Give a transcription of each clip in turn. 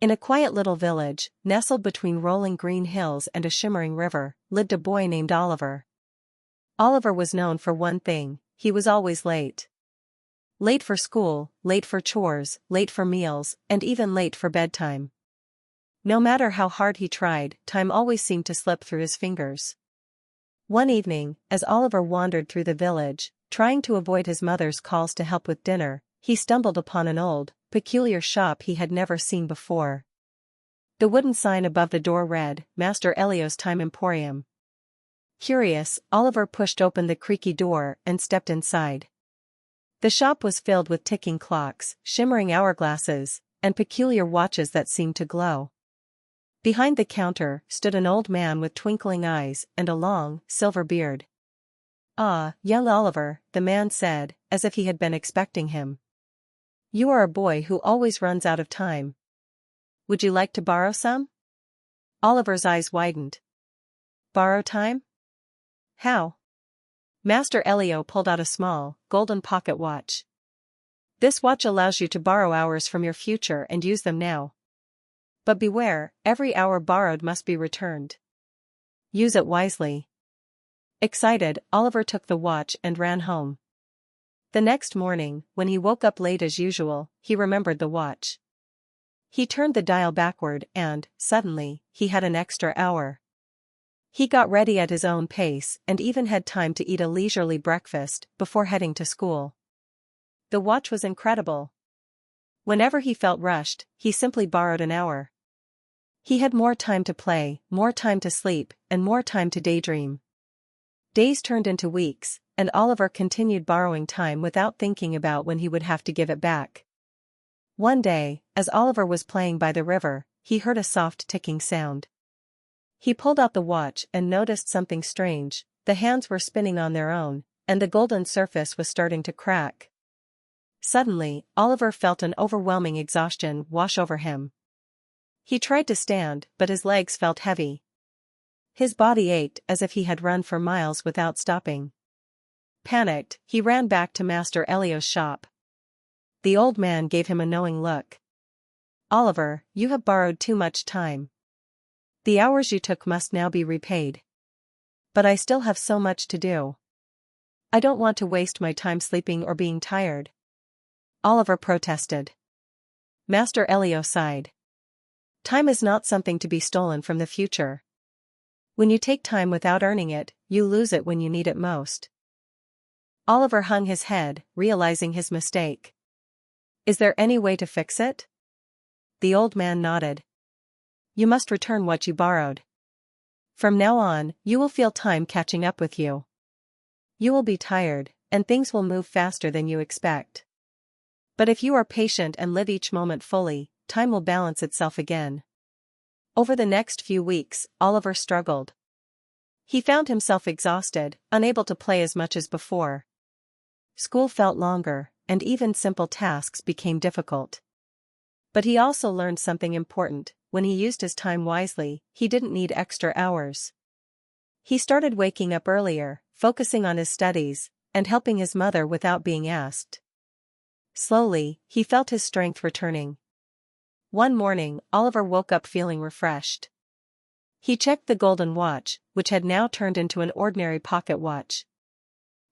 In a quiet little village, nestled between rolling green hills and a shimmering river, lived a boy named Oliver. Oliver was known for one thing: he was always late. Late for school, late for chores, late for meals, and even late for bedtime. No matter how hard he tried, time always seemed to slip through his fingers. One evening, as Oliver wandered through the village, trying to avoid his mother's calls to help with dinner, he stumbled upon an old, peculiar shop he had never seen before. The wooden sign above the door read, "Master Elio's Time Emporium." Curious, Oliver pushed open the creaky door and stepped inside. The shop was filled with ticking clocks, shimmering hourglasses, and peculiar watches that seemed to glow. Behind the counter stood an old man with twinkling eyes and a long, silver beard. "Ah, young Oliver," the man said, as if he had been expecting him. "You are a boy who always runs out of time. Would you like to borrow some?" Oliver's eyes widened. "Borrow time? How?" Master Elio pulled out a small, golden pocket watch. "This watch allows you to borrow hours from your future and use them now. But beware, every hour borrowed must be returned. Use it wisely." Excited, Oliver took the watch and ran home. The next morning, when he woke up late as usual, he remembered the watch. He turned the dial backward and, suddenly, he had an extra hour. He got ready at his own pace and even had time to eat a leisurely breakfast before heading to school. The watch was incredible. Whenever he felt rushed, he simply borrowed an hour. He had more time to play, more time to sleep, and more time to daydream. Days turned into weeks, and Oliver continued borrowing time without thinking about when he would have to give it back. One day, as Oliver was playing by the river, he heard a soft ticking sound. He pulled out the watch and noticed something strange: the hands were spinning on their own, and the golden surface was starting to crack. Suddenly, Oliver felt an overwhelming exhaustion wash over him. He tried to stand, but his legs felt heavy. His body ached as if he had run for miles without stopping. Panicked, he ran back to Master Elio's shop. The old man gave him a knowing look. "Oliver, you have borrowed too much time. The hours you took must now be repaid. But I still have so much to do. I don't want to waste my time sleeping or being tired." Oliver protested. Master Elio sighed. "Time is not something to be stolen from the future. When you take time without earning it, you lose it when you need it most." Oliver hung his head, realizing his mistake. "Is there any way to fix it?" The old man nodded. "You must return what you borrowed. From now on, you will feel time catching up with you. You will be tired, and things will move faster than you expect. But if you are patient and live each moment fully, time will balance itself again." Over the next few weeks, Oliver struggled. He found himself exhausted, unable to play as much as before. School felt longer, and even simple tasks became difficult. But he also learned something important: when he used his time wisely, he didn't need extra hours. He started waking up earlier, focusing on his studies, and helping his mother without being asked. Slowly, he felt his strength returning. One morning, Oliver woke up feeling refreshed. He checked the golden watch, which had now turned into an ordinary pocket watch.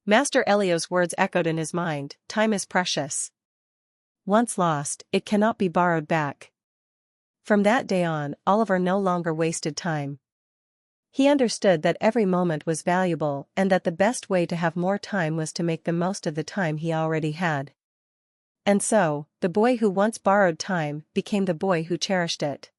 Master Elio's words echoed in his mind: "Time is precious. Once lost, it cannot be borrowed back." From that day on, Oliver no longer wasted time. He understood that every moment was valuable and that the best way to have more time was to make the most of the time he already had. And so, the boy who once borrowed time became the boy who cherished it.